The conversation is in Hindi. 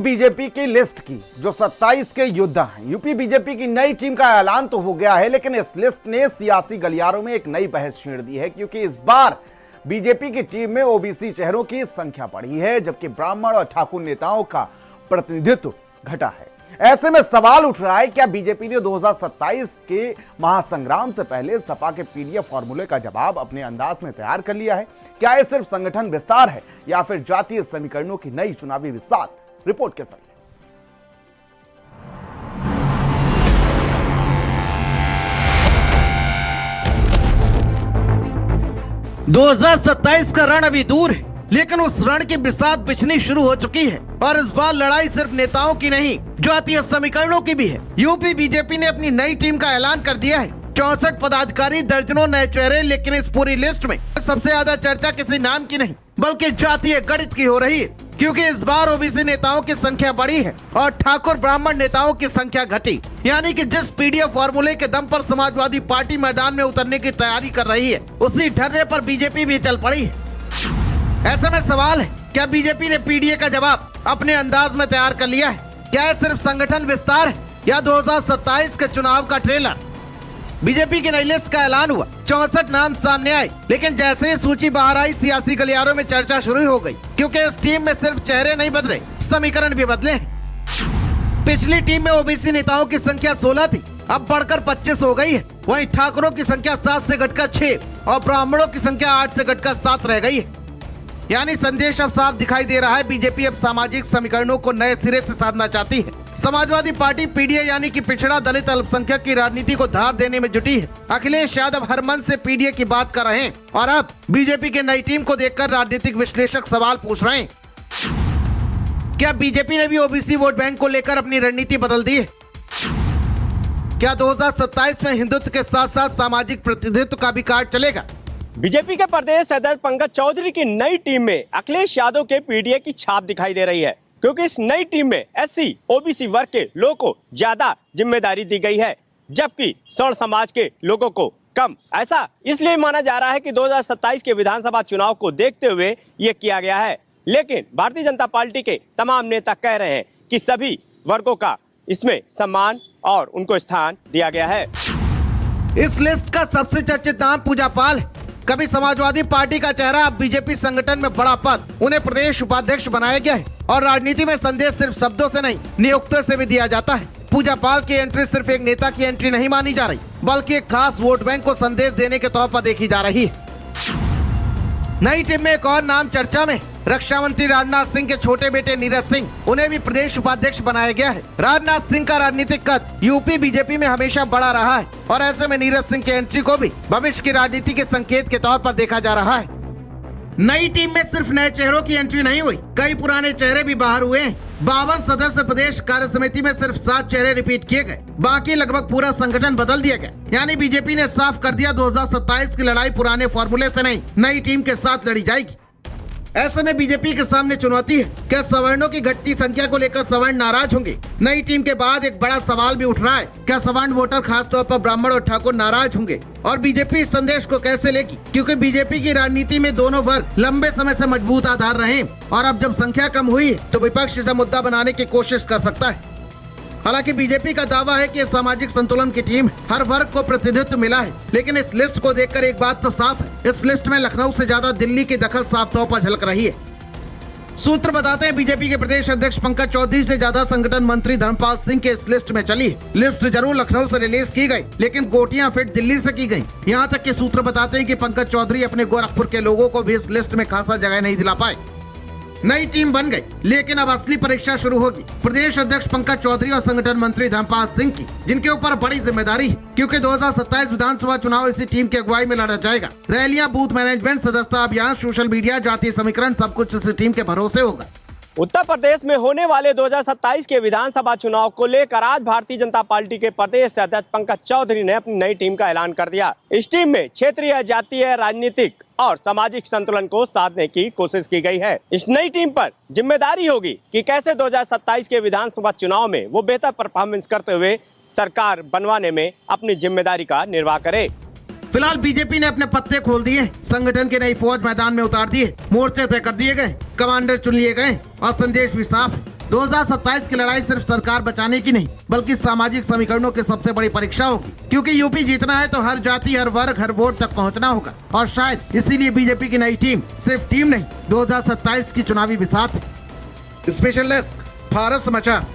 बीजेपी की लिस्ट की जो 27 के योद्धा हैं। यूपी बीजेपी की नई टीम का ऐलान तो हो गया है, लेकिन इस लिस्ट ने सियासी गलियारों में एक नई बहस छेड़ दी है, क्योंकि इस बार बीजेपी की टीम में ओबीसी चेहरों की संख्या बढ़ी है, जबकि ब्राह्मण और ठाकुर नेताओं का प्रतिनिधित्व घटा है। ऐसे में सवाल उठ रहा है, क्या बीजेपी ने 2027 के महासंग्राम से पहले सपा के पीडीएफ फॉर्मूले का जवाब अपने अंदाज में तैयार कर लिया है? क्या यह सिर्फ संगठन विस्तार है या फिर जातीय समीकरणों की नई चुनावी विसात? रिपोर्ट के साथ 2027 का रण अभी दूर है, लेकिन उस रण की बिसात बिछनी शुरू हो चुकी है और इस बार लड़ाई सिर्फ नेताओं की नहीं, जातीय समीकरणों की भी है। यूपी बीजेपी ने अपनी नई टीम का ऐलान कर दिया है। 64 पदाधिकारी, दर्जनों नए चेहरे, लेकिन इस पूरी लिस्ट में सबसे ज्यादा चर्चा किसी नाम की नहीं बल्कि जातीय गणित की हो रही है, क्योंकि इस बार ओबीसी नेताओं की संख्या बढ़ी है और ठाकुर ब्राह्मण नेताओं की संख्या घटी। यानी कि जिस पीडीएफ फॉर्मूले के दम पर समाजवादी पार्टी मैदान में उतरने की तैयारी कर रही है, उसी ढर्रे पर बीजेपी भी चल पड़ी है। ऐसे में सवाल है, क्या बीजेपी ने पीडीए का जवाब अपने अंदाज में तैयार कर लिया है? क्या यह सिर्फ संगठन विस्तार है या 2027 के चुनाव का ट्रेलर? बीजेपी की नई लिस्ट का ऐलान हुआ, 64 नाम सामने आए, लेकिन जैसे ही सूची बाहर आई, सियासी गलियारों में चर्चा शुरू हो गई, क्योंकि इस टीम में सिर्फ चेहरे नहीं बदले, समीकरण भी बदले हैं। पिछली टीम में ओबीसी नेताओं की संख्या 16 थी, अब बढ़कर 25 हो गई है। वहीं ठाकुरों की संख्या 7 से घटकर 6 और ब्राह्मणों की संख्या 8 से घटकर 7 रह गई है। यानी संदेश अब साफ दिखाई दे रहा है, बीजेपी अब सामाजिक समीकरणों को नए सिरे से साधना चाहती है। समाजवादी पार्टी पीडीए यानी कि पिछड़ा दलित अल्पसंख्यक की राजनीति को धार देने में जुटी है। अखिलेश यादव हर मंच से पीडीए की बात कर रहे हैं और अब बीजेपी की नई टीम को देखकर राजनीतिक विश्लेषक सवाल पूछ रहे हैं, क्या बीजेपी ने भी ओबीसी वोट बैंक को लेकर अपनी रणनीति बदल दी है? क्या 2027 में हिंदुत्व के साथ साथ सामाजिक प्रतिनिधित्व का भी कार्ड चलेगा? बीजेपी के प्रदेश अध्यक्ष पंकज चौधरी की नई टीम में अखिलेश यादव के पीडीए की छाप दिखाई दे रही है, क्योंकि इस नई टीम में एससी ओबीसी वर्ग के लोगों को ज्यादा जिम्मेदारी दी गई है, जबकि सवर्ण समाज के लोगों को कम। ऐसा इसलिए माना जा रहा है कि 2027 के विधानसभा चुनाव को देखते हुए ये किया गया है। लेकिन भारतीय जनता पार्टी के तमाम नेता कह रहे हैं कि सभी वर्गों का इसमें सम्मान और उनको स्थान दिया गया है। इस लिस्ट का सबसे चर्चित नाम पूजा पाल है। कभी समाजवादी पार्टी का चेहरा, अब बीजेपी संगठन में बड़ा पद, उन्हें प्रदेश उपाध्यक्ष बनाया गया है और राजनीति में संदेश सिर्फ शब्दों से नहीं, नियुक्तियों से भी दिया जाता है। पूजा पाल की एंट्री सिर्फ एक नेता की एंट्री नहीं मानी जा रही, बल्कि एक खास वोट बैंक को संदेश देने के तौर पर देखी जा रही है। नई टीम में एक और नाम चर्चा में, रक्षा मंत्री राजनाथ सिंह के छोटे बेटे नीरज सिंह, उन्हें भी प्रदेश उपाध्यक्ष बनाया गया है। राजनाथ सिंह का राजनीतिक कद यूपी बीजेपी में हमेशा बड़ा रहा है और ऐसे में नीरज सिंह की एंट्री को भी भविष्य की राजनीति के संकेत के तौर पर देखा जा रहा है। नई टीम में सिर्फ नए चेहरों की एंट्री नहीं हुई, कई पुराने चेहरे भी बाहर हुए हैं। 52 सदस्य प्रदेश कार्य समिति में सिर्फ 7 चेहरे रिपीट किए गए, बाकी लगभग पूरा संगठन बदल दिया गया। यानी बीजेपी ने साफ कर दिया, 2027 की लड़ाई पुराने फॉर्मूले से नहीं, नई टीम के साथ लड़ी जाएगी। ऐसे में बीजेपी के सामने चुनौती है, क्या सवर्णों की घटती संख्या को लेकर सवर्ण नाराज होंगे? नई टीम के बाद एक बड़ा सवाल भी उठ रहा है, क्या सवर्ण वोटर खासतौर पर ब्राह्मण और ठाकुर नाराज होंगे? और बीजेपी इस संदेश को कैसे लेगी, क्योंकि बीजेपी की राजनीति में दोनों वर्ग लंबे समय से मजबूत आधार रहे और अब जब संख्या कम हुई है तो विपक्ष इसे मुद्दा बनाने की कोशिश कर सकता है। हालांकि बीजेपी का दावा है कि सामाजिक संतुलन की टीम, हर वर्ग को प्रतिनिधित्व मिला है, लेकिन इस लिस्ट को देखकर एक बात तो साफ है, इस लिस्ट में लखनऊ से ज्यादा दिल्ली की दखल साफ तौर पर झलक रही है। सूत्र बताते हैं, बीजेपी के प्रदेश अध्यक्ष पंकज चौधरी से ज्यादा संगठन मंत्री धर्मपाल सिंह के इस लिस्ट में चली है। लिस्ट जरूर लखनऊ से रिलीज की गई, लेकिन गोटियां फिट दिल्ली से की गई। यहाँ तक कि सूत्र बताते हैं कि पंकज चौधरी अपने गोरखपुर के लोगों को भी इस लिस्ट में खासा जगह नहीं दिला पाए। नई टीम बन गई, लेकिन अब असली परीक्षा शुरू होगी प्रदेश अध्यक्ष पंकज चौधरी और संगठन मंत्री धर्मपाल सिंह की, जिनके ऊपर बड़ी जिम्मेदारी है, क्योंकि 2027 विधानसभा चुनाव इसी टीम की अगुवाई में लड़ा जाएगा। रैलियां, बूथ मैनेजमेंट, सदस्यता अभियान, सोशल मीडिया, जातीय समीकरण, सब कुछ इसी टीम के भरोसे होगा। उत्तर प्रदेश में होने वाले 2027 के विधानसभा चुनाव को लेकर आज भारतीय जनता पार्टी के प्रदेश अध्यक्ष पंकज चौधरी ने अपनी नई टीम का ऐलान कर दिया। इस टीम में क्षेत्रीय, जातीय, राजनीतिक और सामाजिक संतुलन को साधने की कोशिश की गई है। इस नई टीम पर जिम्मेदारी होगी कि कैसे 2027 के विधानसभा चुनाव में वो बेहतर परफॉर्मेंस करते हुए सरकार बनवाने में अपनी जिम्मेदारी का निर्वाह करे। फिलहाल बीजेपी ने अपने पत्ते खोल दिए, संगठन की नई फौज मैदान में उतार दी है, मोर्चे तय कर दिए गए, कमांडर चुन लिए गए और संदेश भी साफ है। 2027 की लड़ाई सिर्फ सरकार बचाने की नहीं बल्कि सामाजिक समीकरणों की सबसे बड़ी परीक्षा होगी, क्योंकि यूपी जीतना है तो हर जाति, हर वर्ग, हर वोट तक पहुंचना होगा। और शायद इसीलिए बीजेपी की नई टीम सिर्फ टीम नहीं, 2027 की चुनावी बिसात। स्पेशल डेस्क, भारत समाचार।